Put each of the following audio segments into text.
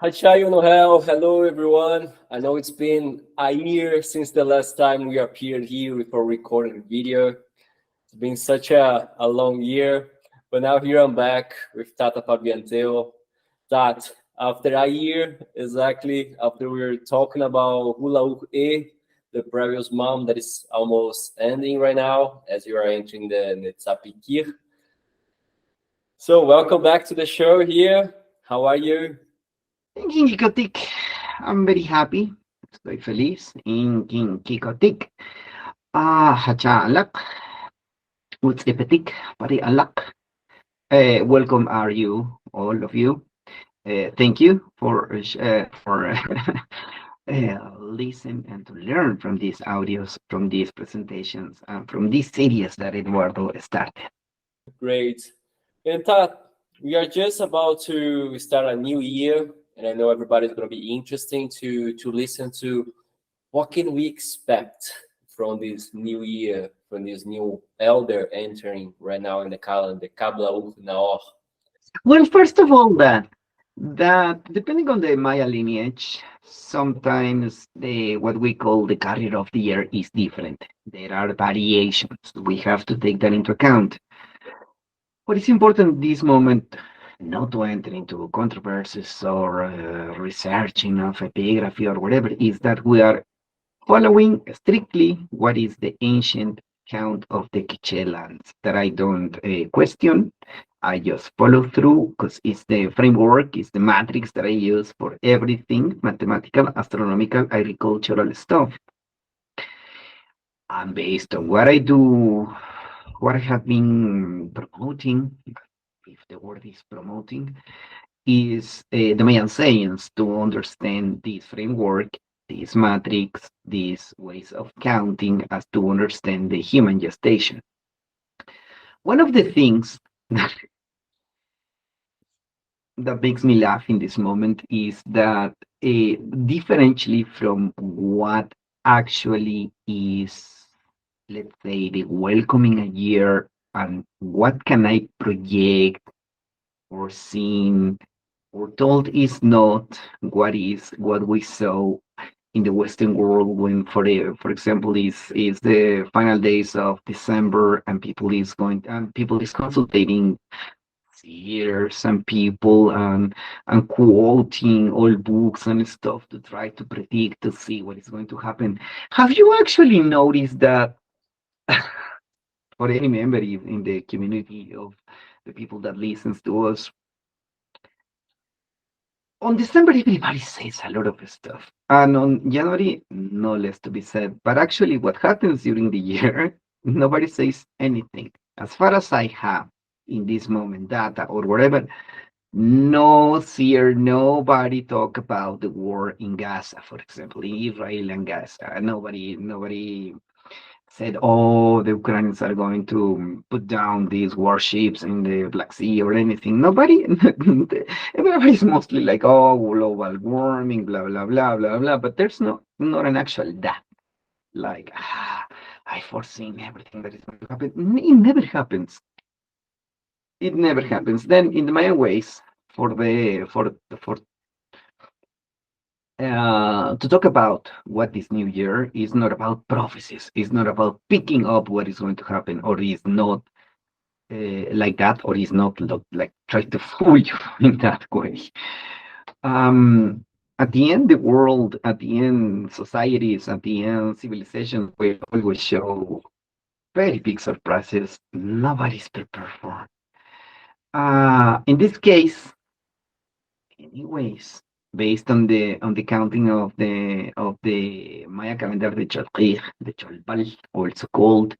Hi, Chayo Noel. Hello, everyone. I know it's been a year since the last time we appeared here for recording video. It's been such a long year, but now here I'm back with Tata Pabianteo. That after a year, exactly after we were talking about Hula Hoop E, the previous mom that is almost ending right now as you are entering the Netzapikir. So, welcome back to the show here. How are you? In Kikotik, I'm very happy. Estoy feliz. In Kikotik. Hacha alak. Utsepetik. Pari alak. Welcome are you, all of you. Thank you for listen and to learn from these audios, from these presentations, and from these series that Eduardo started. Great. And Tat, we are just about to start a new year, and I know everybody's going to be interesting to listen to what can we expect from this new year, from this new elder entering right now in the calendar, Kabla Naor. Well, first of all, that depending on the Maya lineage, sometimes the what we call the carrier of the year is different. There are variations. We have to take that into account. What is important at this moment, not to enter into controversies or researching of epigraphy or whatever, is that we are following strictly what is the ancient count of the Quiche lands that I don't question. I just follow through because it's the framework, it's the matrix that I use for everything mathematical, astronomical, agricultural stuff. And based on what I do, what I have been promoting, if the word is promoting, is the Mayan science to understand this framework, this matrix, these ways of counting as to understand the human gestation. One of the things that, that makes me laugh in this moment is that differentially from what actually is, let's say, the welcoming a year and what can I project or seen or told is not what we saw in the Western world when, for example, is the final days of December and people is consulting seers and people and quoting old books and stuff to try to predict to see what is going to happen. Have you actually noticed that for any member in the community of the people that listens to us, on December, everybody says a lot of stuff. And on January, no less to be said. But actually, what happens during the year, nobody says anything. As far as I have in this moment data or whatever, no seer, nobody talk about the war in Gaza, for example, in Israel and Gaza. Nobody said, "Oh, the Ukrainians are going to put down these warships in the Black Sea or anything." Nobody, everybody's mostly like, "Oh, global warming, blah blah blah blah blah," but there's not an actual that. Like, I foreseen everything that is going to happen. It never happens. It never happens. Then, in the Mayan ways, for to talk about what this new year is not about prophecies. It's not about picking up what is going to happen or is not like that, or is not like try to fool you in that way. At the end, the world, at the end, societies, at the end, civilizations will always show very big surprises nobody's prepared for. In this case, anyways, based on the counting of the Maya calendar, the Cholpal, also called,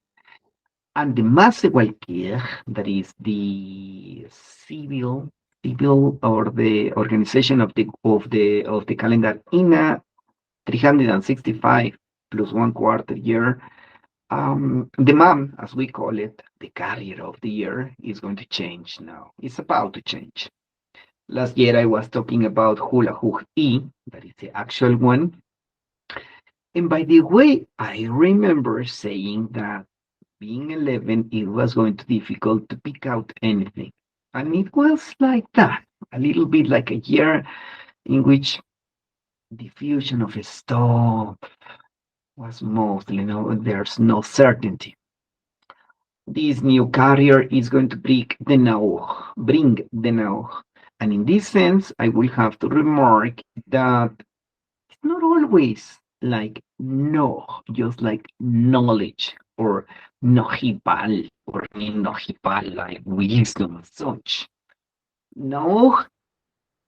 and the Masewalkir, that is the civil or the organization of the calendar in a 365 plus 1/4 year. The MAM, as we call it, the carrier of the year, is going to change now. It's about to change. Last year I was talking about Hula Hoop E, that is the actual one. And by the way, I remember saying that being 11, it was going to be difficult to pick out anything. And it was like that, a little bit like a year. in which diffusion of stuff was mostly no, there's no certainty. This new carrier is going to bring the now. And in this sense, I will have to remark that it's not always like no, just like knowledge or nohibal or nohibal, like wisdom as such. No,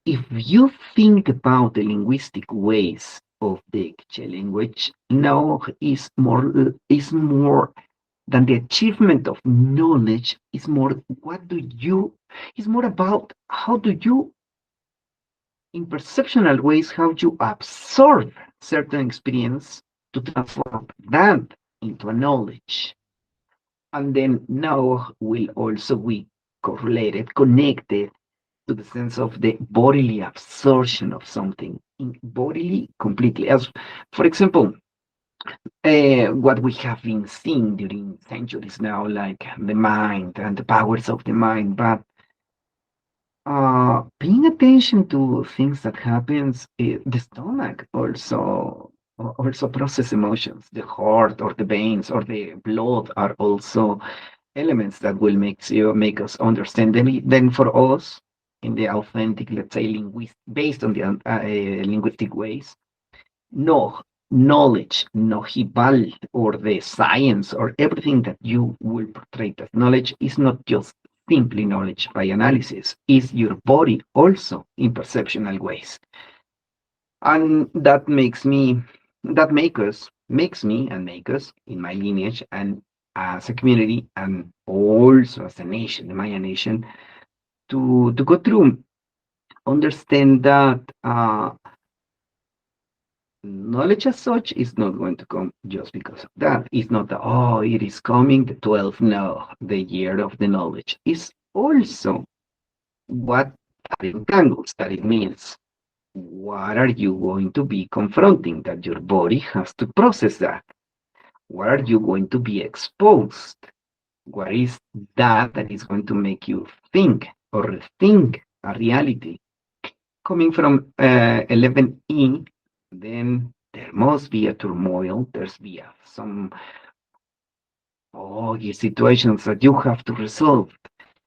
if you think about the linguistic ways of the Quiche language, no is more than the achievement of knowledge. Is more what do you is more about how do you in perceptual ways how you absorb certain experience to transform that into a knowledge. And then now will also be correlated, connected to the sense of the bodily absorption of something, bodily completely. As, for example, what we have been seeing during centuries now, like the mind and the powers of the mind, but paying attention to things that happens, the stomach also process emotions. The heart or the veins or the blood are also elements that will make us understand. Then for us, in the authentic, let's say, based on the linguistic ways, no knowledge, no hibal, or the science, or everything that you will portray as knowledge is not just simply knowledge by analysis, is your body also in perceptual ways. And makes me and make us in my lineage and as a community and also as a nation, the Mayan nation, to go through, understand that knowledge as such is not going to come just because of that. It's not that, oh, it is coming the 12th, no, the year of the knowledge. It's also what that entangles, that it means. What are you going to be confronting? That your body has to process that. What are you going to be exposed? What is that is going to make you think or rethink a reality? Coming from 11E, then there must be a turmoil. There's be some situations that you have to resolve.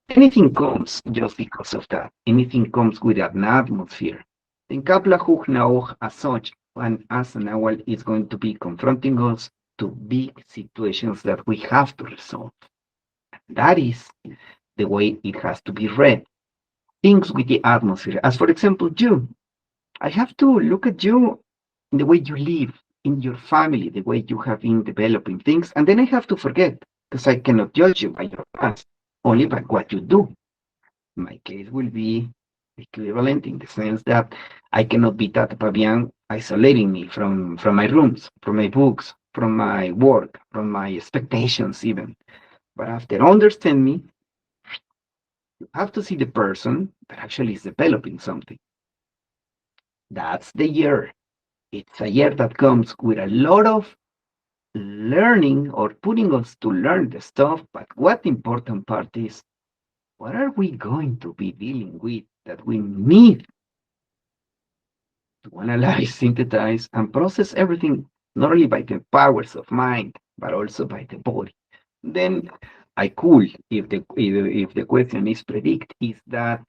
Anything comes just because of that. Anything comes with an atmosphere. Then Kaplahuk Nauch as such, and as an Nawal is going to be confronting us to big situations that we have to resolve. That is the way it has to be read. Things with the atmosphere. As for example, you. I have to look at you in the way you live, in your family, the way you have been developing things, and then I have to forget, because I cannot judge you by your past, only by what you do. My case will be equivalent in the sense that I cannot be Tata Pabian isolating me from my rooms, from my books, from my work, from my expectations even. But after understand me, you have to see the person that actually is developing something. That's the year. It's a year that comes with a lot of learning or putting us to learn the stuff, but what the important part is, what are we going to be dealing with that we need to analyze, synthesize, and process everything, not only by the powers of mind, but also by the body. Then I could, if the question is predict, is that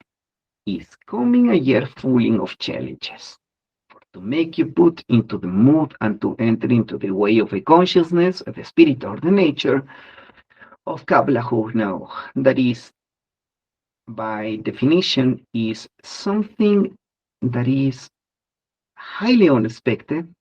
is coming a year full of challenges to make you put into the mood and to enter into the way of a consciousness, of the spirit or the nature of Kabbalah now. That is, by definition, is something that is highly unexpected,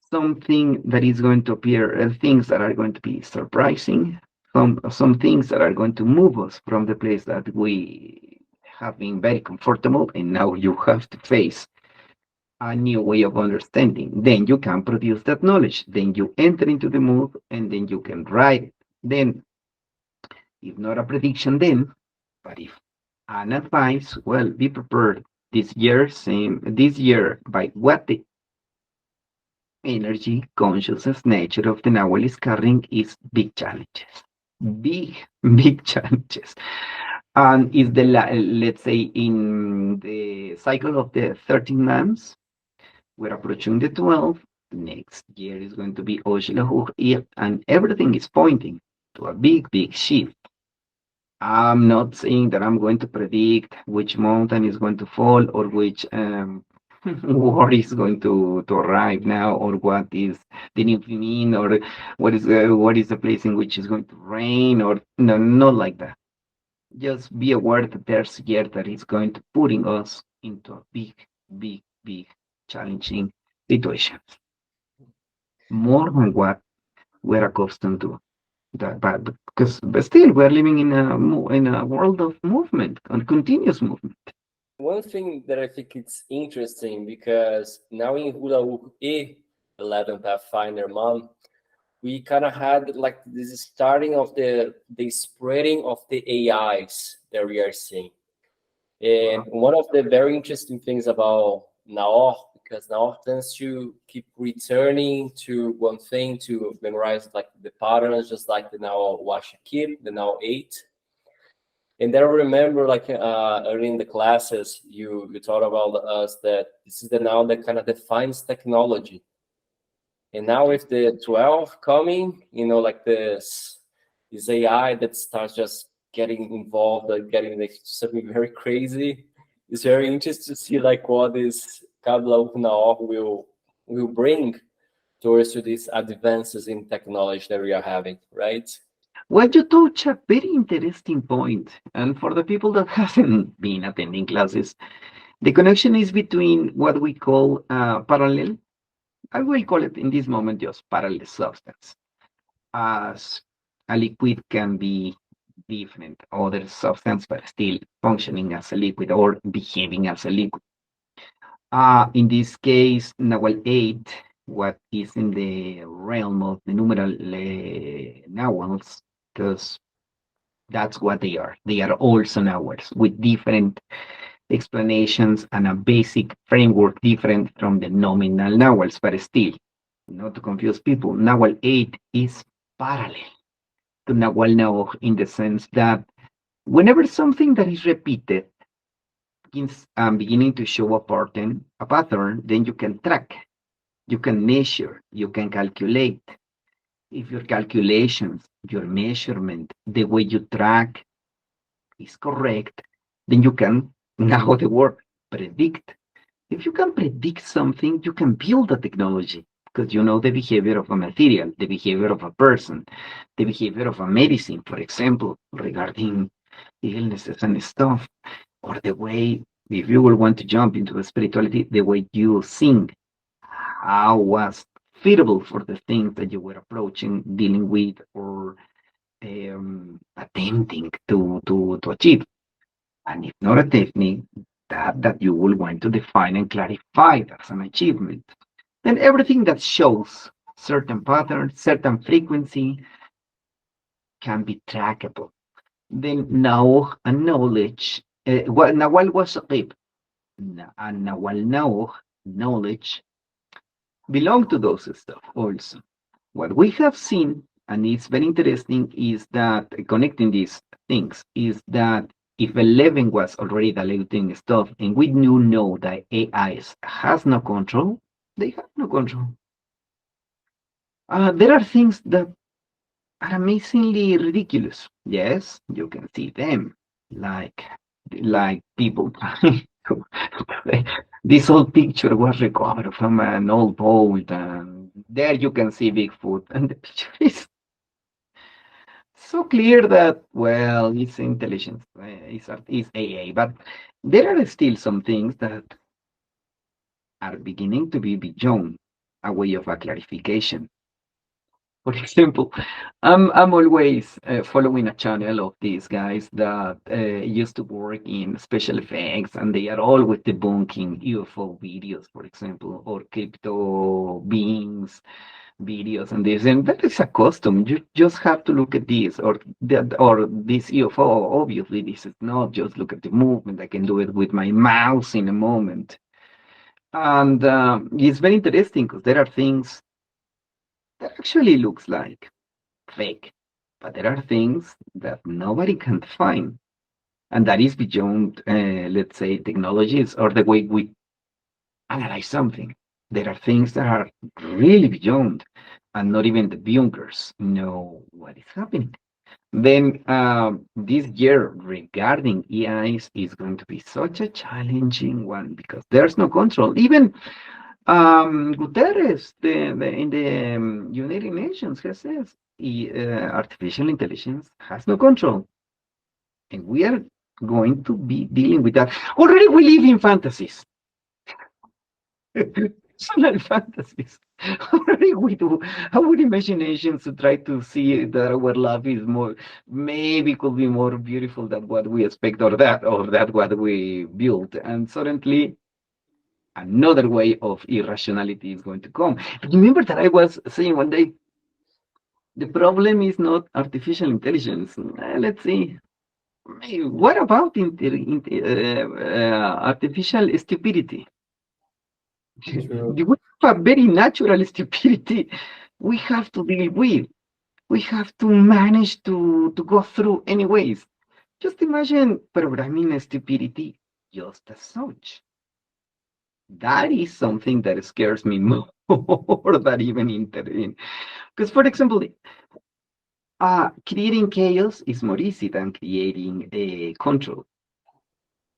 something that is going to appear, things that are going to be surprising, some things that are going to move us from the place that we have been very comfortable, and now you have to face a new way of understanding. Then you can produce that knowledge. Then you enter into the mood, and then you can write it. Then, if not a prediction, then, but if an advice, well, be prepared this year, by what the energy, consciousness, nature of the Nawal is carrying is big challenges. Big, big challenges. And is let's say in the cycle of the 13 months, we're approaching the 12th. Next year is going to be Oshilahur, and everything is pointing to a big, big shift. I'm not saying that I'm going to predict which mountain is going to fall or which war is going to arrive now, or what is the new mean, or what is the place in which is going to rain, or no, not like that. Just be aware that there's a year that is going to putting us into a big, big, big challenging situations, more than what we're accustomed to. That, but still, we're living in a world of movement and continuous movement. One thing that I think it's interesting because now in Hula Hoop E 11 Pathfinder Mom, we kind of had like this starting of the spreading of the AIs that we are seeing. And one of the very interesting things about Nawal, because Nawal tends to keep returning to one thing to memorize like the patterns, just like the Nawal Washikip, the Nawal 8. And then I remember like early in the classes, you taught about us that this is the now that kind of defines technology. And now with the 12 coming, like this AI that starts just getting involved and getting like something very crazy. It's very interesting to see like what this Kabla Naor will bring towards to these advances in technology that we are having, right? Well, you touch a very interesting point, and for the people that hasn't been attending classes, the connection is between what we call parallel. I will call it in this moment just parallel substance, as a liquid can be different other substance, but still functioning as a liquid or behaving as a liquid. In this case, Nawal 8, what is in the realm of the numeral Nawals, because that's what they are. They are also Nawals with different explanations and a basic framework different from the nominal Nawals, but still, not to confuse people, Nawal 8 is parallel to Nawal Naor in the sense that whenever something that is repeated is beginning to show a pattern, then you can track, you can measure, you can calculate. If your calculations, your measurement, the way you track is correct, then you can, now the word predict. If you can predict something, you can build a technology because you know the behavior of a material, the behavior of a person, the behavior of a medicine, for example, regarding illnesses and stuff, or the way, if you will want to jump into the spirituality, the way you sing, how was fitable for the things that you were approaching, dealing with, or attempting to achieve. And it's not a technique that you will want to define and clarify as an achievement. Then everything that shows certain patterns, certain frequency can be trackable. Then now a knowledge, Nawal was a qib, and Nawal now knowledge belong to those stuff also. What we have seen, and it's very interesting, is that connecting these things is that if 11 was already diluting stuff, and we do know that AIs has no control, they have no control. There are things that are amazingly ridiculous. Yes, you can see them, like people. This old picture was recovered from an old boat, and there you can see Bigfoot, and the picture is so clear that, well, it's intelligence, it's AA, but there are still some things that are beginning to be beyond a way of a clarification. For example, I'm always following a channel of these guys that used to work in special effects, and they are always debunking UFO videos, for example, or crypto beings videos and this, and that is a custom. You just have to look at this or that or this UFO. Obviously, this is not just look at the movement. I can do it with my mouse in a moment, and it's very interesting because there are things that actually looks like fake, but there are things that nobody can find. And that is beyond, let's say, technologies or the way we analyze something. There are things that are really beyond, and not even the bunkers know what is happening. Then this year regarding EIs is going to be such a challenging one because there's no control. Even Guterres, in the United Nations, has says artificial intelligence has no control, and we are going to be dealing with that. Already, we live in fantasies. Personal fantasies. Already we do our imaginations to try to see that our love is more, maybe could be more beautiful than what we expect, or that what we built. And suddenly another way of irrationality is going to come. Remember that I was saying one day, the problem is not artificial intelligence. Let's see. What about artificial stupidity? True. We have a very natural stupidity we have to deal with. We have to manage to go through anyways. Just imagine programming stupidity just as such. That is something that scares me more than even intervening. Because, for example, creating chaos is more easy than creating a control.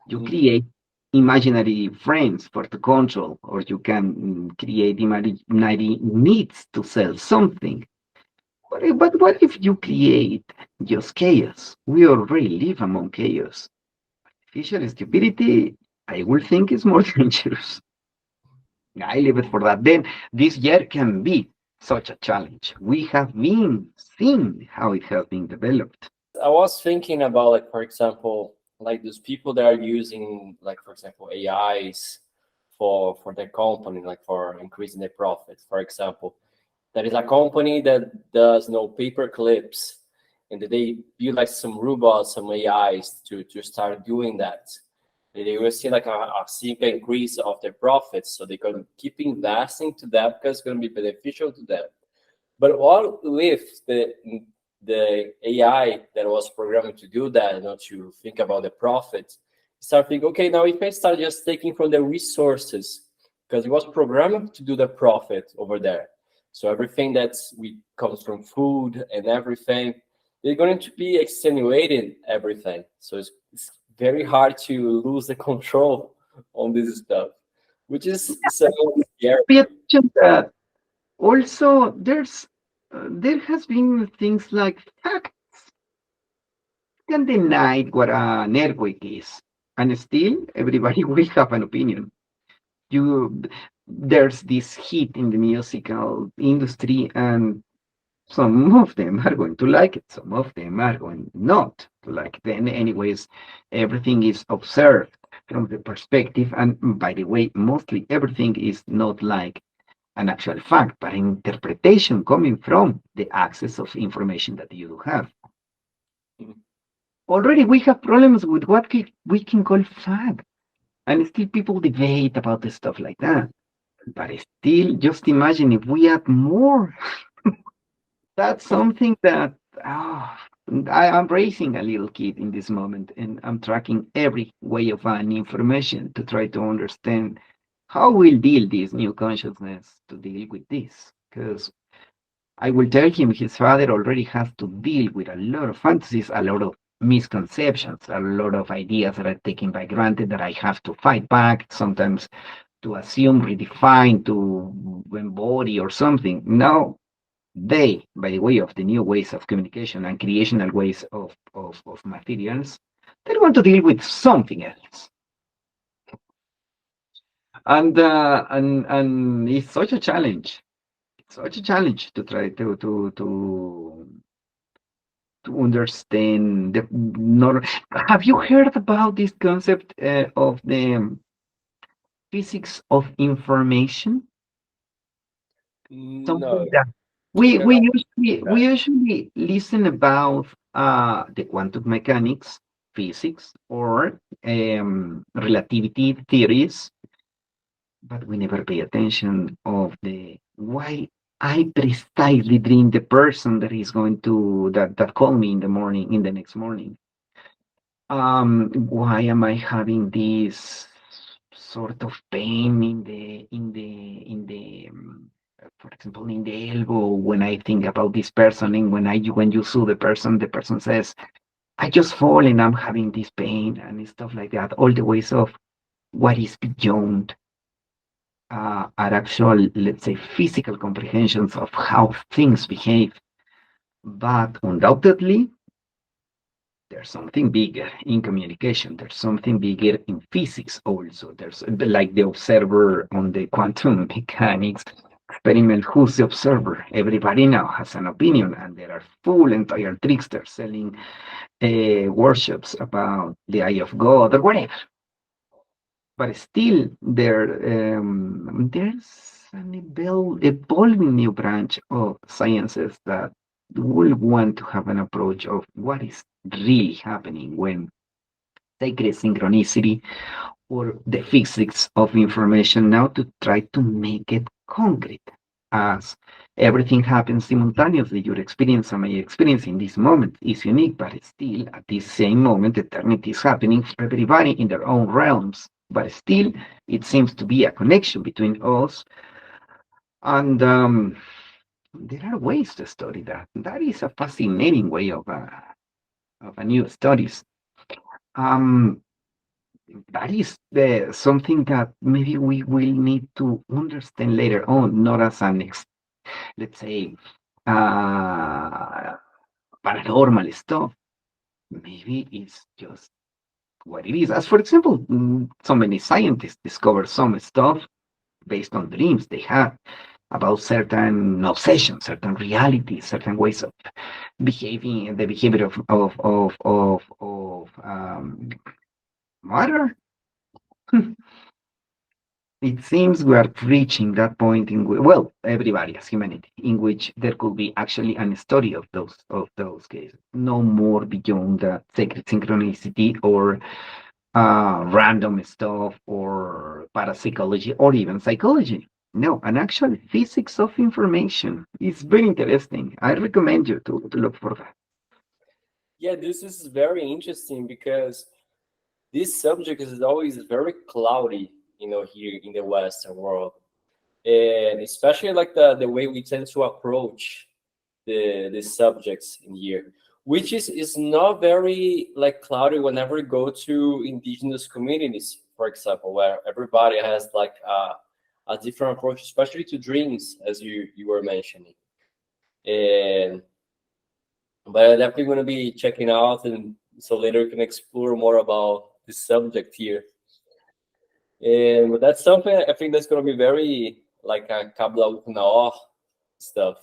You create imaginary friends for the control, or you can create imaginary needs to sell something. But what if you create just chaos? We already live among chaos. Artificial stupidity, I will think, is more dangerous. I leave it for that. Then this year can be such a challenge. We have been seeing how it has been developed. I was thinking about, like, for example, like those people that are using, like, for example, AIs for their company, like for increasing their profits. For example, there is a company that does no paper clips, and they build like some robots, some AIs to start doing that. And they will see like a significant increase of their profits, so they can keep investing to that because it's going to be beneficial to them. But what if the AI that was programmed to do that, to think about the profit, start thinking, okay, now if I start just taking from the resources, because it was programmed to do the profit over there. So everything that's we comes from food and everything, they're going to be extenuating everything. So it's very hard to lose the control on this stuff, which is so scary. Pay attention that also there has been things like facts can deny what an earthquake is, and still everybody will have an opinion. You There's this heat in the musical industry, and some of them are going to like it, some of them are going not to like it. Then, anyways, everything is observed from the perspective, and by the way, mostly everything is not like an actual fact, but an interpretation coming from the access of information that you have. Already we have problems with what we can call fact, and still people debate about the stuff like that. But still, just imagine if we add more. That's something that I'm raising a little kid in this moment, and I'm tracking every way of an information to try to understand how we'll deal this new consciousness to deal with this. Because I will tell him his father already has to deal with a lot of fantasies, a lot of misconceptions, a lot of ideas that are taken by granted that I have to fight back, sometimes to assume, redefine, to embody or something. No, they, by the way of the new ways of communication and creational ways of materials, they're going to deal with something else. And it's such a challenge. It's such a challenge to try to understand the have you heard about this concept of the physics of information? Something No, that can you we hear that? usually listen about the quantum mechanics, physics, or relativity theories, but we never pay attention of the why I precisely dream the person that is going to that call me in the morning, in the next morning. Why am I having this sort of pain for example, in the elbow when I think about this person, and when you sue the person says, I just fall and I'm having this pain and stuff like that. All the ways of what is beyond our actual, let's say, physical comprehensions of how things behave. But undoubtedly, there's something bigger in communication. There's something bigger in physics also. There's like the observer on the quantum mechanics experiment. Who's the observer? Everybody now has an opinion, and there are full entire tricksters selling workshops about the eye of God or whatever. But still, there's an evolving new branch of sciences that will want to have an approach of what is really happening when sacred synchronicity or the physics of information now to try to make it concrete as everything happens simultaneously. Your experience and my experience in this moment is unique, but still at this same moment, eternity is happening for everybody in their own realms. But still, it seems to be a connection between us. And there are ways to study that. That is a fascinating way of a new studies. Um, that is something that maybe we will need to understand later on, not as let's say, uh, paranormal stuff. Maybe it's just what it is. As for example, so many scientists discover some stuff based on dreams they have about certain obsessions, certain realities, certain ways of behaving, the behavior of matter. It seems we are reaching that point in well, everybody as humanity, in which there could be actually a study of those cases, no more beyond the sacred synchronicity or random stuff or parapsychology or even psychology. No, an actual physics of information is very interesting. I recommend you to look for that. Yeah, this is very interesting because this subject is always very cloudy, here in the Western world, and especially like the way we tend to approach the subjects in here, which is not very like cloudy whenever we go to indigenous communities, for example, where everybody has like a different approach, especially to dreams, as you were mentioning. And but I'm definitely going to be checking out, and so later we can explore more about this subject here. And that's something I think that's going to be very like a Kabla Uknaor stuff.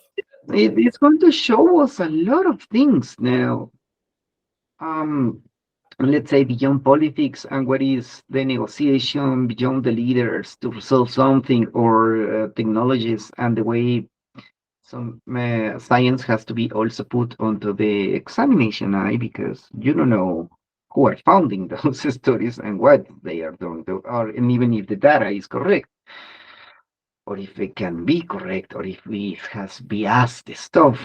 It's going to show us a lot of things now. Um, let's say beyond politics and what is the negotiation beyond the leaders to resolve something or technologies and the way some science has to be also put onto the examination eye because you don't know who are founding those stories and what they are doing, or and even if the data is correct, or if it can be correct, or if it has biased stuff.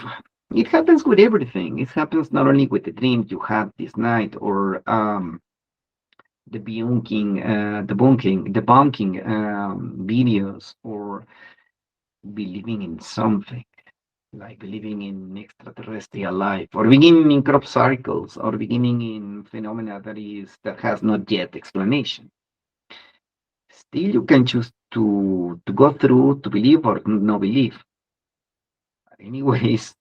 It happens with everything. It happens not only with the dreams you had this night, or debunking videos, or believing in something, like believing in extraterrestrial life, or beginning in crop circles, or beginning in phenomena that has not yet explanation. Still, you can choose to go through to believe or not believe. But anyways,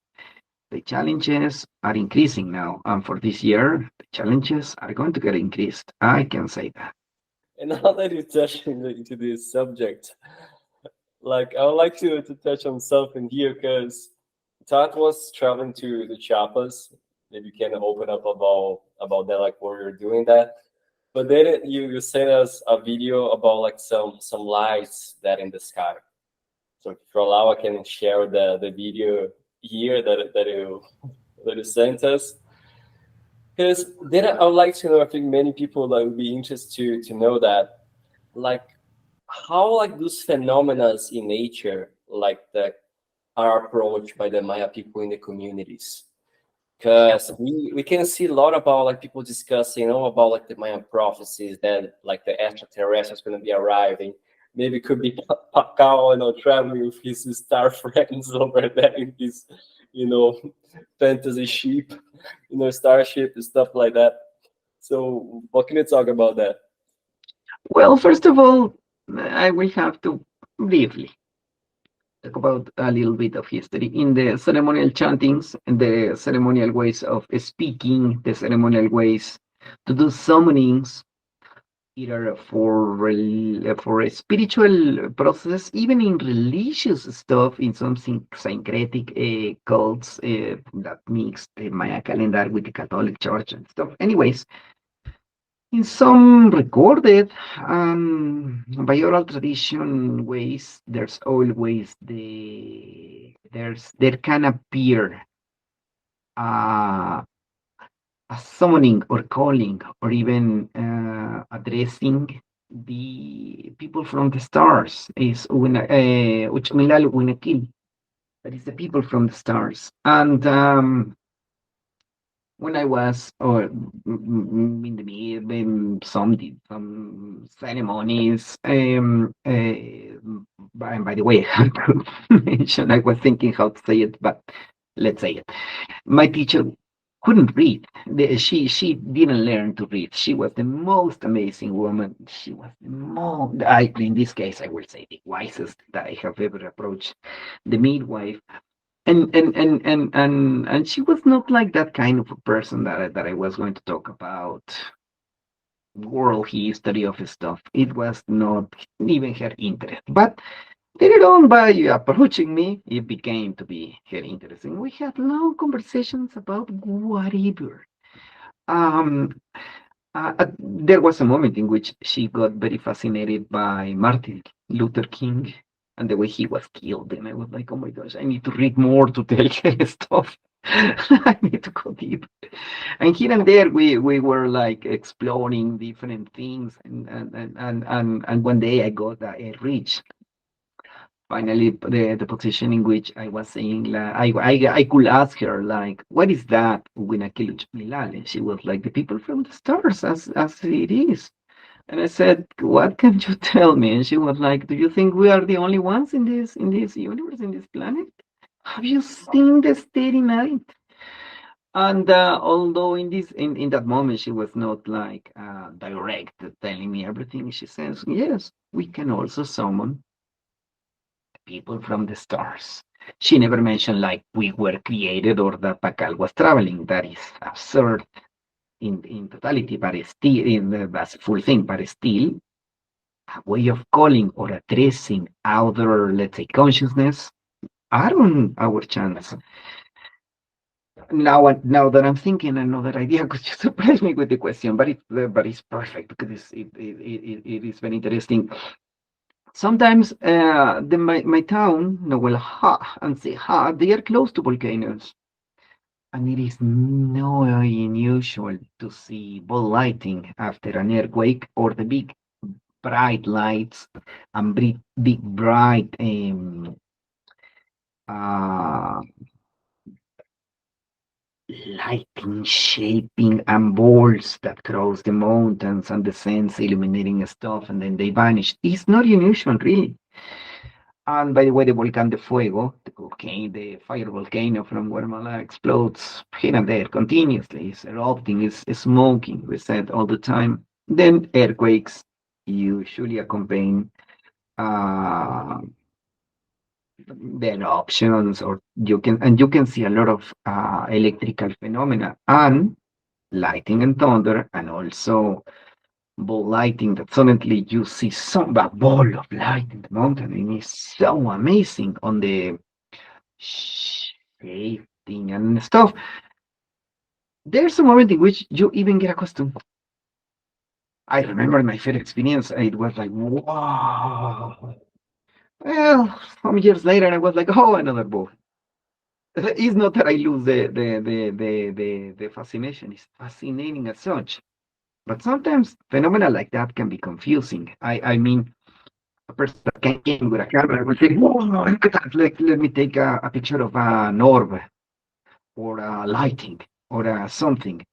the challenges are increasing now, and for this year, the challenges are going to get increased. I can say that. And now that you touched into this subject, like I would like to touch on something here because Todd was traveling to Chiapas. Maybe you can open up about that, like where you're doing that. But then you sent us a video about like some lights that in the sky. So if you allow, I can share the video here that you sent us. Because then I would like to know. I think many people that would be interested to know that, like, how like those phenomena in nature, like that, are approached by the Maya people in the communities. because we can see a lot about like people discussing, about like the Mayan prophecies that like the extraterrestrials going to be arriving. Maybe it could be Pacao, traveling with his star friends over there in his, you know, fantasy ship, starship and stuff like that. So, what can you talk about that? Well, first of all, I will have to briefly talk about a little bit of history. In the ceremonial chantings, and the ceremonial ways of speaking, the ceremonial ways to do summonings, either for a spiritual process, even in religious stuff, in some syncretic cults that mix the Maya calendar with the Catholic Church and stuff. Anyways, in some recorded by oral tradition ways, there's always there can appear uh, a summoning or calling or even addressing the people from the stars is Uchmilal Winakil. That is the people from the stars. And when I was or in the some did some ceremonies. And by the way, I have to mention I was thinking how to say it, but let's say it. My teacher couldn't read. She didn't learn to read. She was the most amazing woman. She was the most. In this case, I will say the wisest that I have ever approached. The midwife, and she was not like that kind of a person that I was going to talk about world history of stuff. It was not even her interest. But later on, by approaching me, it became to be very interesting. We had long conversations about whatever. Um, there was a moment in which she got very fascinated by Martin Luther King and the way he was killed. And I was like, oh my gosh, I need to read more to tell her stuff. I need to go deep. And here and there, we were like exploring different things. And one day I got a reach finally the position in which I was saying like, I could ask her like, what is that Winakiluch Milal? And she was like, the people from the stars as it is. And I said, what can you tell me? And she was like, do you think we are the only ones in this universe, in this planet? Have you seen the steady night? And although in that moment she was not like direct telling me everything, she says, yes, we can also summon people from the stars. She never mentioned like we were created or that Pakal was traveling. That is absurd in totality, but still in that's a full thing, but still a way of calling or addressing other, let's say, consciousness are on our channels. Now that I'm thinking another idea, could you surprise me with the question? But it's perfect because it is very interesting. Sometimes my town, Nawal and Seha, they are close to volcanoes. And it is no unusual to see ball lighting after an earthquake or the big bright lights and big bright uh, lighting, shaping, and balls that cross the mountains and the sands, illuminating stuff, and then they vanish. It's not unusual, really. And by the way, the Volcán de Fuego, the fire volcano from Guatemala explodes here and there continuously. It's erupting, it's smoking, we said all the time. Then earthquakes usually accompany uh, the eruptions, or you can see a lot of electrical phenomena and lightning and thunder, and also ball lighting that suddenly you see a ball of light in the mountain, and it's so amazing on the shading and stuff. There's a moment in which you even get accustomed. I remember my first experience, it was like, wow. Well, some years later, I was like, oh, another ball. It's not that I lose the fascination. It's fascinating as such. But sometimes phenomena like that can be confusing. I mean, a person that came with a camera will say, "Whoa, look at that! Let me take a picture of an orb or a lighting." or something.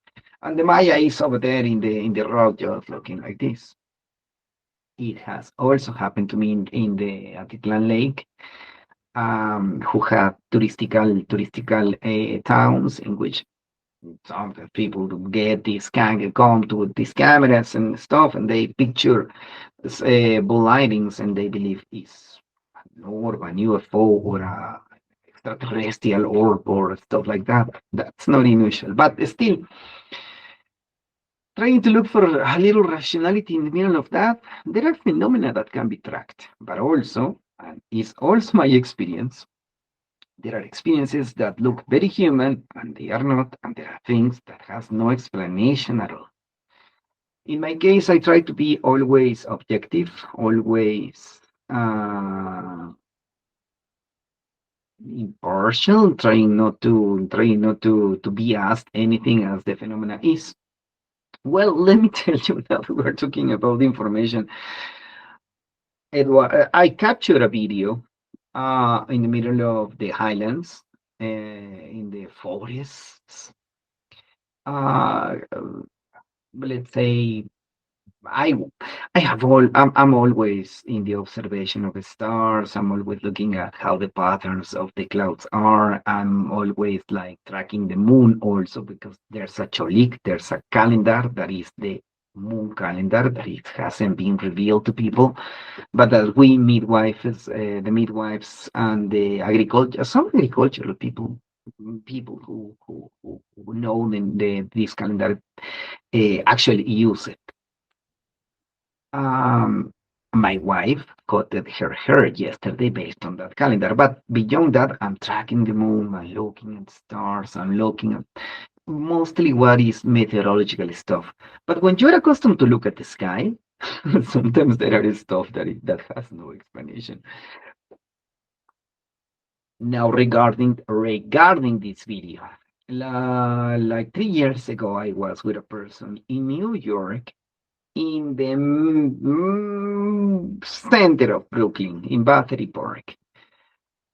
And the Maya is over there in the road, just looking like this. It has also happened to me in the Atitlan Lake, who have touristical towns in which some of the people get these come to these cameras and stuff, and they picture bull lightings, and they believe it's an orb, an UFO, or a extraterrestrial orb, or stuff like that. That's not unusual, but still, trying to look for a little rationality in the middle of that, there are phenomena that can be tracked, but also, and is also my experience, there are experiences that look very human and they are not, and there are things that has no explanation at all. In my case, I try to be always objective, always impartial, trying not to be asked anything as the phenomena is. Well, let me tell you that we're talking about information. I captured a video in the middle of the highlands, in the forests. Uh, let's say I I'm always in the observation of the stars. I'm always looking at how the patterns of the clouds are. I'm always like tracking the moon also because there's a cholik, there's a calendar that is the moon calendar that it hasn't been revealed to people, but that we midwives, the midwives and the agriculture, some agricultural people, who know this calendar actually use it. Um, my wife cut her hair yesterday based on that calendar. But beyond that, I'm tracking the moon, I'm looking at stars, I'm looking at mostly what is meteorological stuff. But when you're accustomed to look at the sky, sometimes there is stuff that has no explanation. Now, regarding this video, like 3 years ago, I was with a person in New York in the center of Brooklyn, in Battery Park,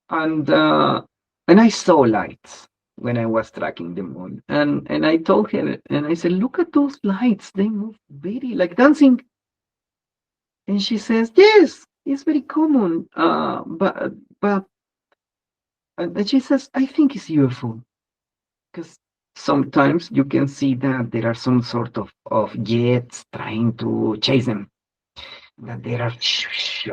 and I saw lights when I was tracking the moon, and I told her, and I said, "Look at those lights; they move very like dancing." And she says, "Yes, it's very common, but," and she says, "I think it's UFO because." Sometimes you can see that there are some sort of jets trying to chase them, that there are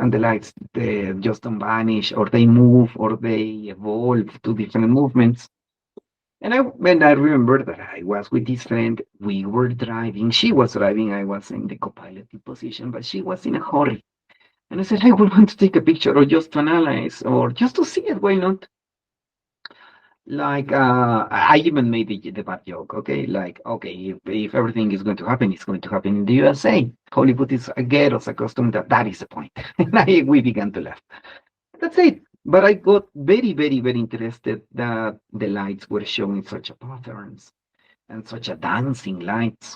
and the lights they just don't vanish, or they move, or they evolve to different movements. And I remember that I was with this friend, we were driving, she was driving, I was in the co-pilot position, but she was in a hurry. And I said, I would want to take a picture, or just to analyze, or just to see it, why not? Like I even made the bad joke, okay? Like, okay, if everything is going to happen, it's going to happen in the USA. Hollywood is get us accustomed that is the point. And we began to laugh. That's it. But I got very, very, very interested that the lights were showing such a patterns and such a dancing lights.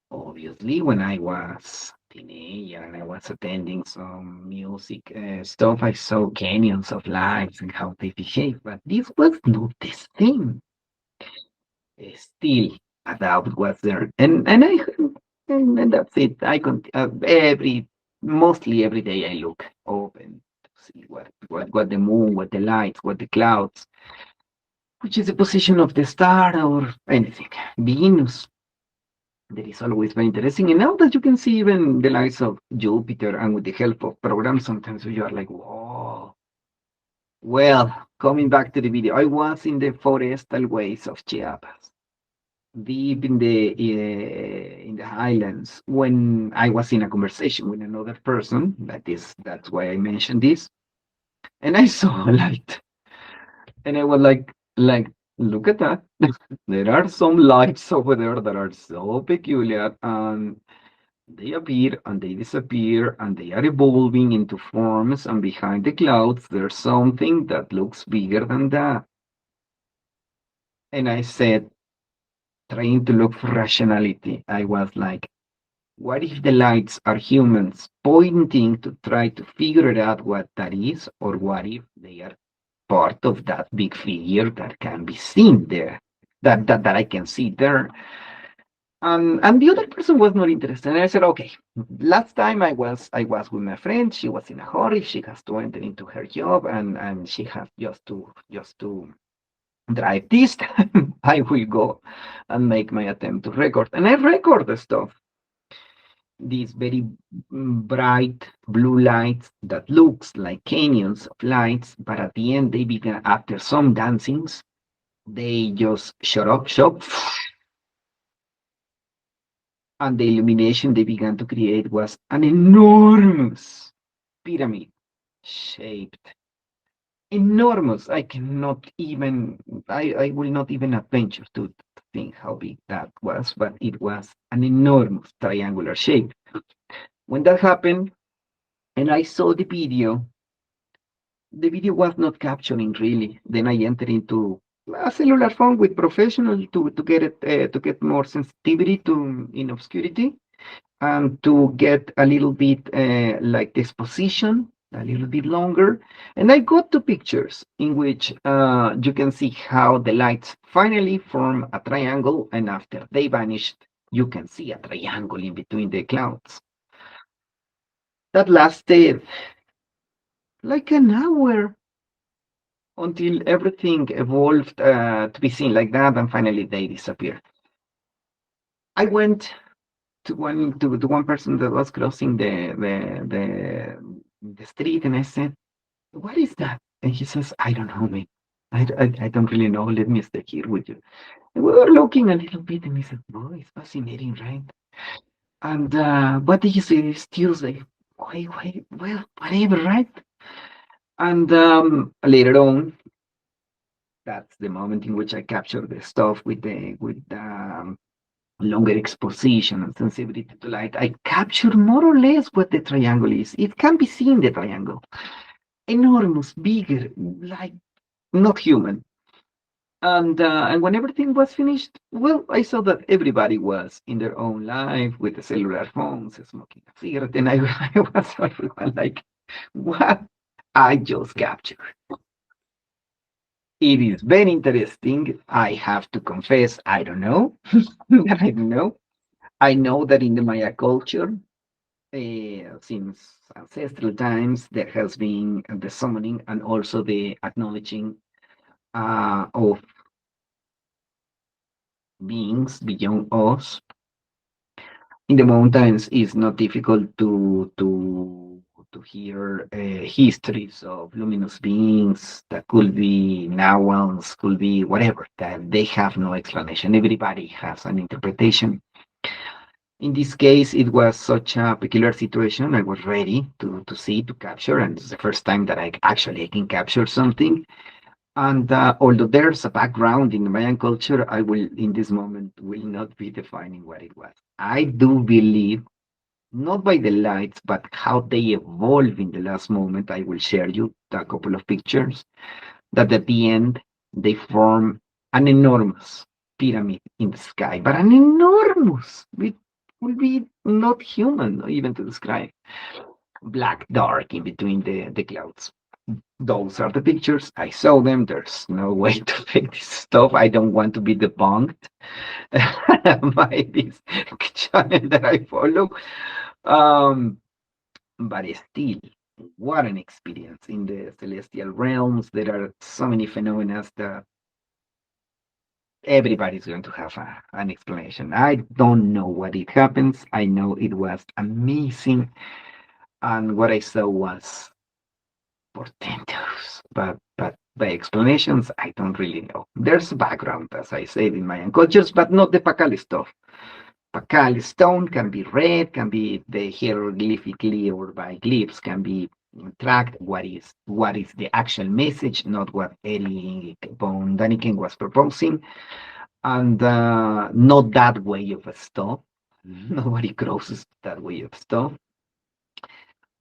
Obviously, when I was teenager and I was attending some music stuff, I saw canyons of lights and how they behave, but this was not this thing. Still, a doubt was there, and that's it. I can mostly every day I look open to see what the moon, what the lights, what the clouds, which is the position of the star or anything. Venus, that is always very interesting. And now that you can see even the lights of Jupiter, and with the help of programs, sometimes you are like, whoa. Well, coming back to the video, I was in the forestal ways of Chiapas, deep in the highlands, when I was in a conversation with another person. That's why I mentioned this. And I saw a light, and I was like, look at that. There are some lights over there that are so peculiar, and they appear and they disappear, and they are evolving into forms, and behind the clouds there's something that looks bigger than that. And I said, trying to look for rationality, I was like, what if the lights are humans pointing to try to figure it out what that is, or what if they are part of that big figure that can be seen there? that I can see there. And the other person was not interested. And I said, okay, last time I was with my friend. She was in a hurry. She has to enter into her job, and she has just to drive. This time I will go and make my attempt to record. And I record the stuff. These very bright blue lights that looks like canyons of lights, but at the end they began, after some dancings, they just shut up, and the illumination they began to create was an enormous pyramid shaped. Enormous. I will not even adventure to think how big that was, but it was an enormous triangular shape. When that happened, and I saw the video was not capturing really. Then I entered into a cellular phone with professional to get it to get more sensitivity to in obscurity, and to get a little bit like the exposition a little bit longer. And I got two pictures in which you can see how the lights finally form a triangle, and after they vanished, you can see a triangle in between the clouds. That lasted like an hour until everything evolved to be seen like that, and finally they disappeared. I went to one person that was crossing the street, and I said, "What is that?" And he says, "I don't know, man. I don't really know. Let me stay here with you." And we were looking a little bit, and he said, "Oh, it's fascinating, right?" And what did you say? It's Tuesday. Why, well, whatever, right? And later on, that's the moment in which I capture the stuff with longer exposition and sensitivity to light. I capture more or less what the triangle is. It can be seen, the triangle. Enormous, bigger, like not human. And when everything was finished, well, I saw that everybody was in their own life with the cellular phones, smoking a cigarette, and I, I was everyone like, what I just captured. It is very interesting. I have to confess, I don't know. I don't know. I know that in the Maya culture, since ancestral times, there has been the summoning and also the acknowledging of beings beyond us. In the mountains, it's not difficult to hear histories of luminous beings that could be Nawals, could be whatever, that they have no explanation. Everybody has an interpretation. In this case, it was such a peculiar situation. I was ready to see, to capture, and it's the first time that I can capture something. And although there's a background in the Mayan culture, I will, in this moment, will not be defining what it was. I do believe, not by the lights, but how they evolve in the last moment. I will share you a couple of pictures that at the end they form an enormous pyramid in the sky, but an enormous. It will be not human even to describe. Black, dark in between the clouds. Those are the pictures. I saw them. There's no way to fake this stuff. I don't want to be debunked by this channel that I follow. Um, but still, what an experience in the celestial realms. There are so many phenomena that everybody's going to have an explanation. I don't know what it happens. I know it was amazing, and what I saw was portentous, but the explanations I don't really know. There's a background, as I said, in Mayan cultures, but not the Pakal stuff. Pakal stone can be read, can be the hieroglyphically or by glyphs can be tracked. What is the actual message, not what Eric von Daniken was proposing, and not that way of stuff. Nobody crosses that way of stuff.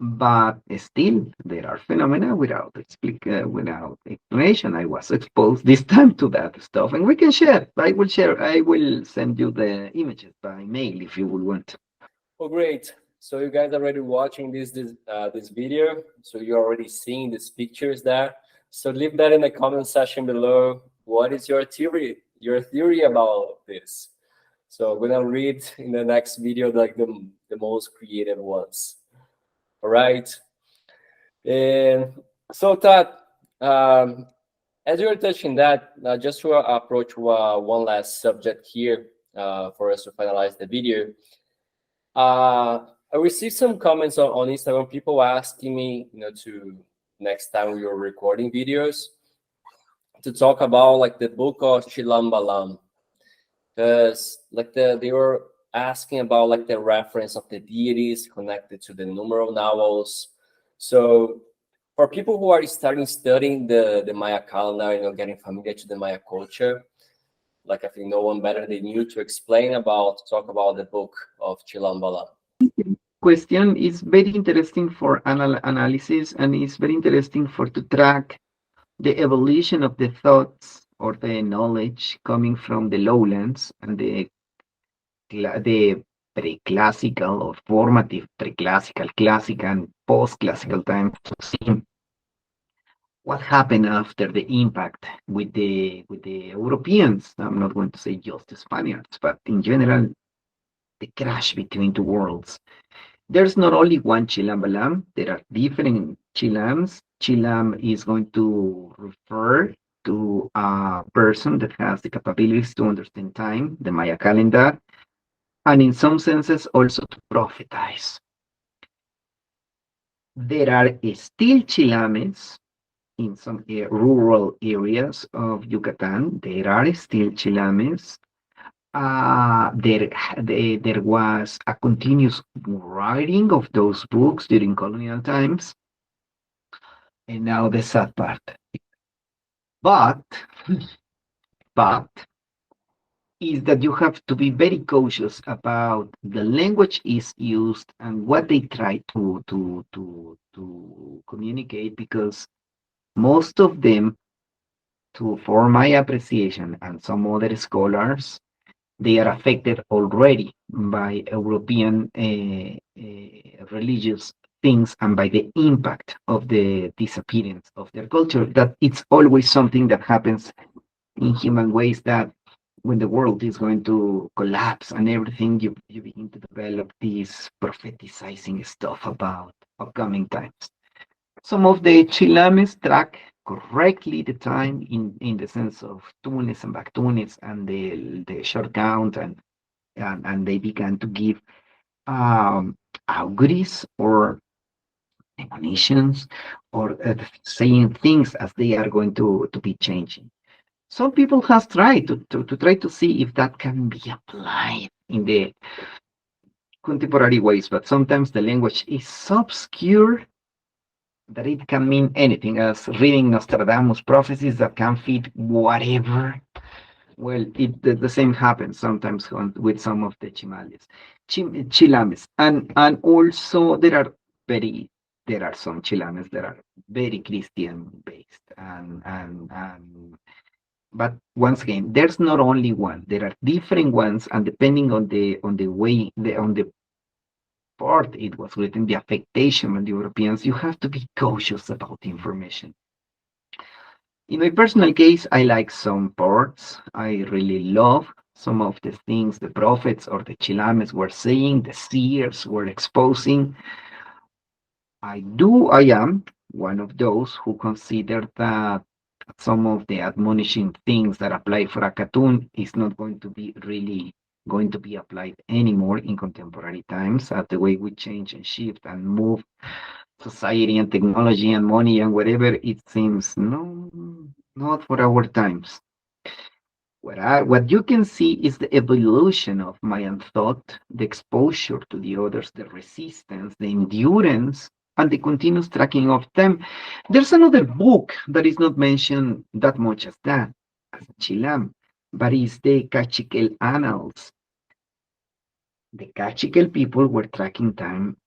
But still, there are phenomena without explanation. I was exposed this time to that stuff, and we can share. I will share. I will send you the images by mail if you would want. Oh, great. So you guys are already watching this video. So you're already seeing these pictures there. So leave that in the comment section below. What is your theory? your theory about this. So I'm gonna read in the next video like the most creative ones. All right. And so Todd, um, as you were touching that, just to approach one last subject here for us to finalize the video. I received some comments on Instagram, people asking me, to next time we were recording videos to talk about like the book of Chilam B'alam, because like they were asking about like the reference of the deities connected to the numeral Nawals. So for people who are starting studying the Maya calendar, getting familiar to the Maya culture, like I think no one better than you to talk about the book of Chilam B'alam. Question is very interesting for analysis, and it's very interesting for to track the evolution of the thoughts or the knowledge coming from the lowlands and the pre-classical or formative pre-classical, classical, and post-classical times to see what happened after the impact with the Europeans. I'm not going to say just the Spaniards, but in general, the crash between two worlds. There's not only one Chilam B'alam, there are different Chilams. Chilam is going to refer to a person that has the capabilities to understand time, the Maya calendar, and in some senses also to prophetize. There are still Chilames in some rural areas of Yucatan. There are still Chilames. There was a continuous writing of those books during colonial times. And now the sad part. But, but is that you have to be very cautious about the language is used and what they try to communicate, because most of them, for my appreciation and some other scholars, they are affected already by European religious things and by the impact of the disappearance of their culture. That it's always something that happens in human ways, that when the world is going to collapse and everything, you begin to develop this propheticizing stuff about upcoming times. Some of the Chilames track correctly the time in the sense of tunes and back tunes and the short count, and they began to give auguries or premonitions or saying things as they are going to be changing. Some people have tried to try to see if that can be applied in the contemporary ways, but sometimes the language is so obscure that it can mean anything, as reading Nostradamus prophecies that can fit whatever. Well, the same happens sometimes with some of the chilames, and also there are some chilames that are very Christian based, and but once again, there's not only one. There are different ones, and depending on the way on the part it was written, the affectation of the Europeans, you have to be cautious about the information. In my personal case, I like some parts. I really love some of the things the prophets or the chilames were saying, the seers were exposing. I am one of those who consider that some of the admonishing things that apply for a cartoon is not going to be really going to be applied anymore in contemporary times, at the way we change and shift and move society and technology and money and whatever. It seems no, not for our times. What you can see is the evolution of Mayan thought, the exposure to the others, the resistance, the endurance, and the continuous tracking of them. There's another book that is not mentioned that much as that, as Chilam, but it's the Cachiquel Annals. The Cachiquel people were tracking time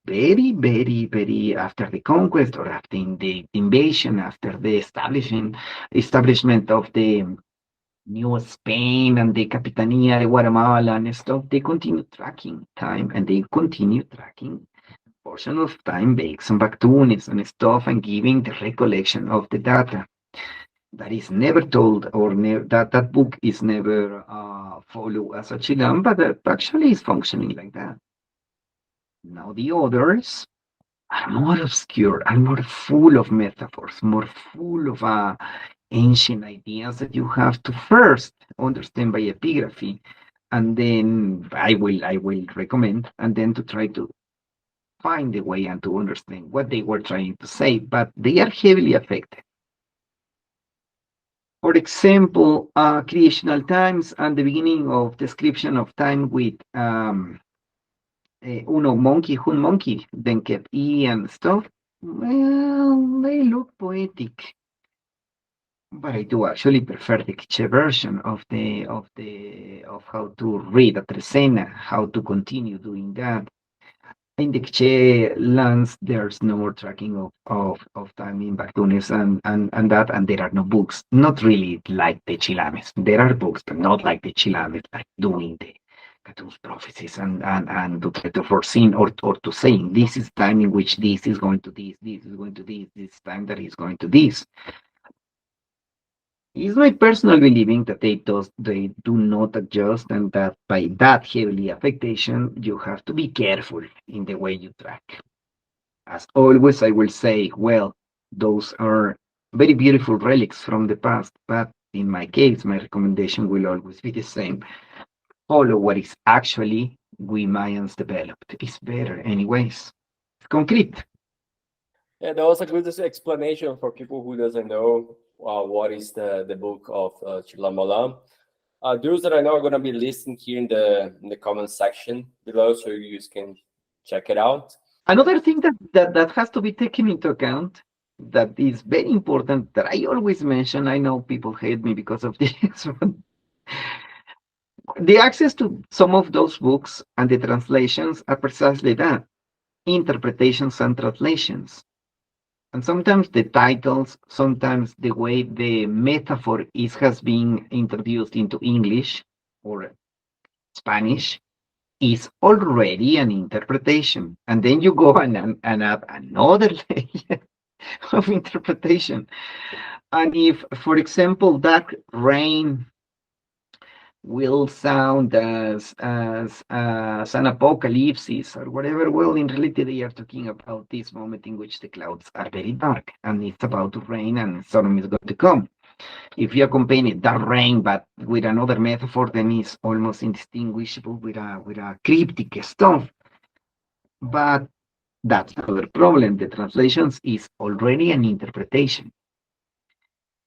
very, very, very after the conquest or after the invasion, after the establishment of the New Spain and the Capitanía de Guatemala and stuff. They continue tracking time, and they continue tracking portion of time based on back tunes and stuff, and giving the recollection of the data. that is never told, or that book is never followed as a Chilam, but that actually is functioning like that. Now the others are more obscure and more full of metaphors, more full of ancient ideas that you have to first understand by epigraphy, and then I will recommend, and then to try to find a way and to understand what they were trying to say, but they are heavily affected. For example, creational times and the beginning of description of time with uno monkey, hun monkey, then kept e and stuff. Well, they look poetic, but I do actually prefer the Quiche version of how to read a trecena, how to continue doing that. In the Quiche lands, there's no more tracking of time in Bactunes and that, and there are no books. Not really like the Chilames. There are books, but not like the Chilames, like doing the Catu's prophecies and to try to foresee or to saying this is time in which this is going to this is going to this time that is going to this. It's my personal believing that they do not adjust, and that by that heavily affectation, you have to be careful in the way you track. As always, I will say, well, those are very beautiful relics from the past, but in my case, my recommendation will always be the same. Follow what is actually we Mayans developed. It's better anyways. It's concrete. Yeah, that was a good explanation for people who doesn't know what is the book of Chilam B'alam. Those that I know are going to be listed here in the comment section below, so you can check it out. Another thing that has to be taken into account that is very important that I always mention, I know people hate me because of this, but the access to some of those books and the translations are precisely that, interpretations and translations. And sometimes the titles, sometimes the way the metaphor has been introduced into English or Spanish is already an interpretation. And then you go and add another layer of interpretation. And if, for example, that rain will sound as an apocalypse or whatever, well, in reality, they are talking about this moment in which the clouds are very dark and it's about to rain and storm is going to come. If you accompany that rain, but with another metaphor, then it's almost indistinguishable with a cryptic stuff. But that's another problem. The translations is already an interpretation.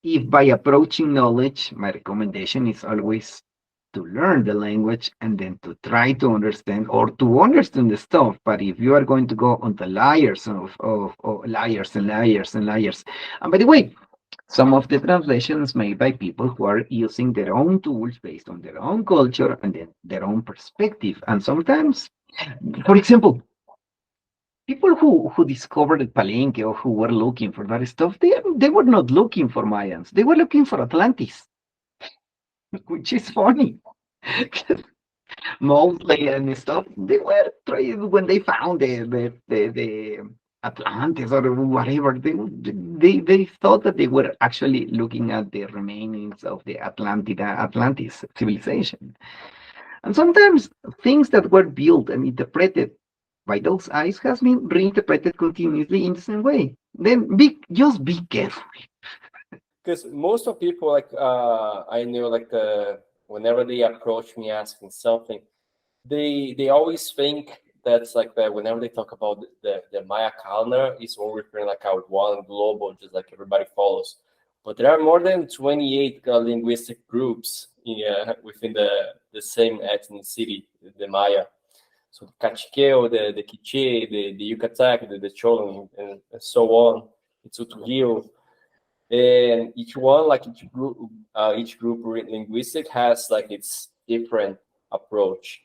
If by approaching knowledge, my recommendation is always to learn the language and then to try to understand or to understand the stuff. But if you are going to go on the layers of layers and layers and layers, and by the way, some of the translations made by people who are using their own tools based on their own culture and their own perspective. And sometimes, for example, people who discovered Palenque or who were looking for that stuff, they were not looking for Mayans. They were looking for Atlantis, which is funny. Mostly and stuff. They were trying when they found the Atlantis or whatever. They thought that they were actually looking at the remainings of the Atlantis civilization. And sometimes things that were built and interpreted by those eyes has been reinterpreted continuously in the same way. Then just be careful. Because most of people, like I know, like whenever they approach me asking something, they always think that's like that. Whenever they talk about the Maya calendar, it's all referring like out one global, just like everybody follows. But there are more than 28 linguistic groups within the same ethnicity, the Maya. So the Cachiqueo, the Quiche, the Yucatec, the Cholan, and so on. It's Utugil. And each one, like each group linguistic has like its different approach.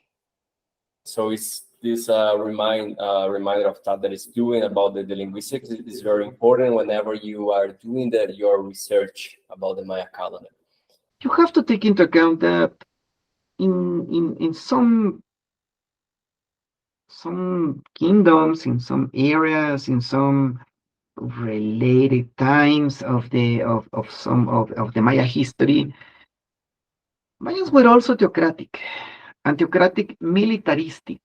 So it's this reminder of that is doing about the linguistics is very important whenever you are doing your research about the Maya calendar. You have to take into account that in some kingdoms, in some areas, in some related times of some of the Maya history, Mayans were also theocratic, and theocratic militaristic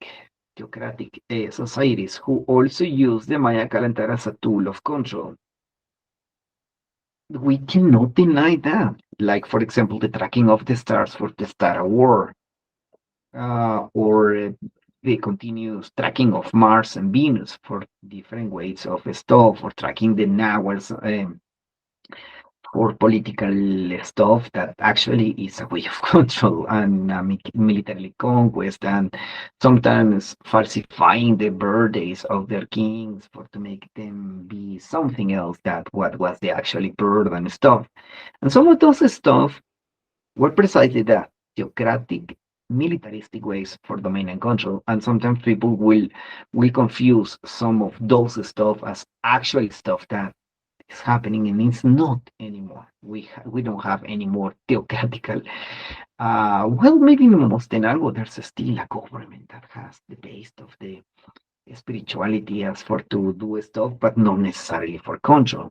theocratic societies who also used the Maya calendar as a tool of control. We cannot deny that. Like, for example, the tracking of the stars for the Star War, or the continuous tracking of Mars and Venus for different ways of stuff, or tracking the Nawals for political stuff that actually is a way of control and military conquest, and sometimes falsifying the birthdays of their kings for to make them be something else that what was the actually birth and stuff. And some of those stuff were precisely that theocratic militaristic ways for domain and control, and sometimes people will confuse some of those stuff as actual stuff that is happening, and it's not anymore. We don't have any more theocratical. Well, maybe in Mostenango there's still a government that has the base of the spirituality as for to do stuff, but not necessarily for control,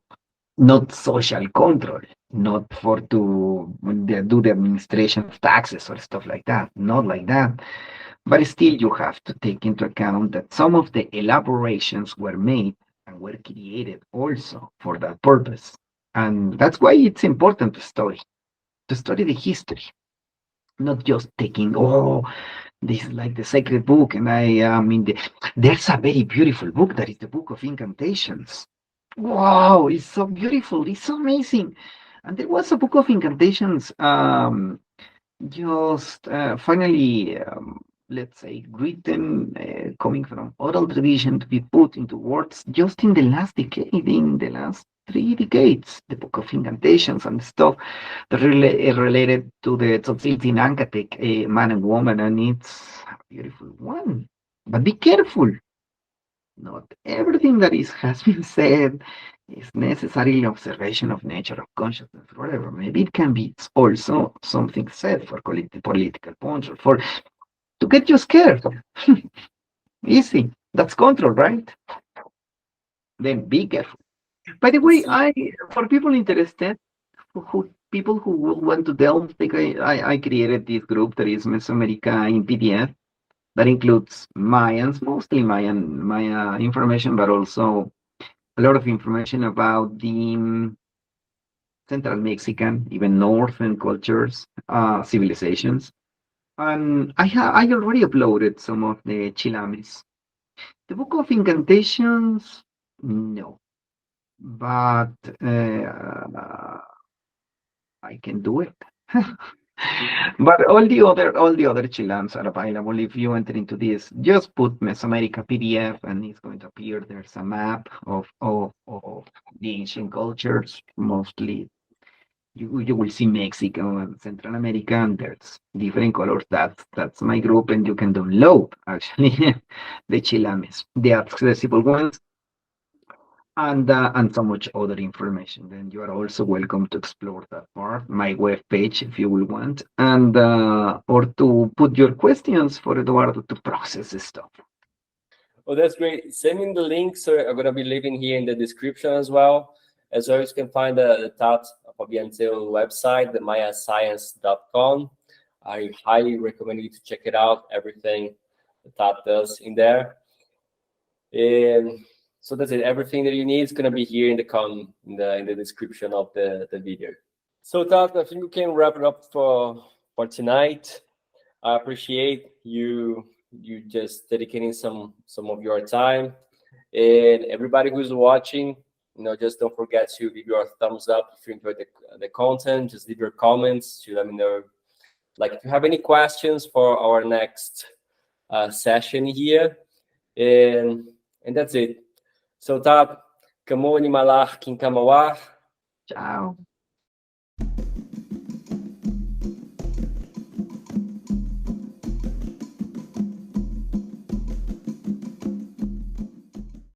not social control, not for to do the administration of taxes or stuff like that, not like that. But still, you have to take into account that some of the elaborations were made and were created also for that purpose. And that's why it's important to study the history, not just taking, oh, this is like the sacred book. And I mean, there's a very beautiful book that is the Book of Incantations. Wow, it's so beautiful. It's so amazing. And there was a Book of Incantations just finally, let's say, written, coming from oral tradition to be put into words just in the last decade, in the last 3 decades, the Book of Incantations and stuff that related to the Tzotziltzin Ancatec, man and woman, and it's a beautiful one. But be careful. Not everything that is has been said is necessarily observation of nature of consciousness, whatever. Maybe it can be also something said for political control, for to get you scared. Easy. That's control, right? Then be careful. By the way, See, I for people interested, who people who will want to delve, like I created this group that is Mesoamerica in PDF that includes Mayans, mostly Maya information, but also a lot of information about the Central Mexican, even Northern cultures, civilizations. And I already uploaded some of the Chilames. The Book of Incantations, no, but I can do it. But all the other Chilams are available. If you enter into this, just put Mesoamerica PDF, and it's going to appear. There's a map of the ancient cultures, mostly you will see Mexico and Central America, and there's different colors. That's my group, and you can download actually the Chilames, the accessible ones, and so much other information. Then you are also welcome to explore that part, my web page, if you will want, and or to put your questions for Eduardo to process this stuff. oh, that's great. Send me the links. So I'm gonna be leaving here in the description as well. As always, you can find the Tat Fabiantel website, the mayascience.com. I highly recommend you to check it out. Everything the Tat does in there. And so that's it. Everything that you need is gonna be here in the description of the video. So Tat, I think we can wrap it up for tonight. I appreciate you just dedicating some of your time, and everybody who's watching, just don't forget to leave your thumbs up if you enjoyed the content. Just leave your comments to let me know, like, if you have any questions for our next session here, and that's it. So Tat, kamo ni malach king kamawah. Ciao.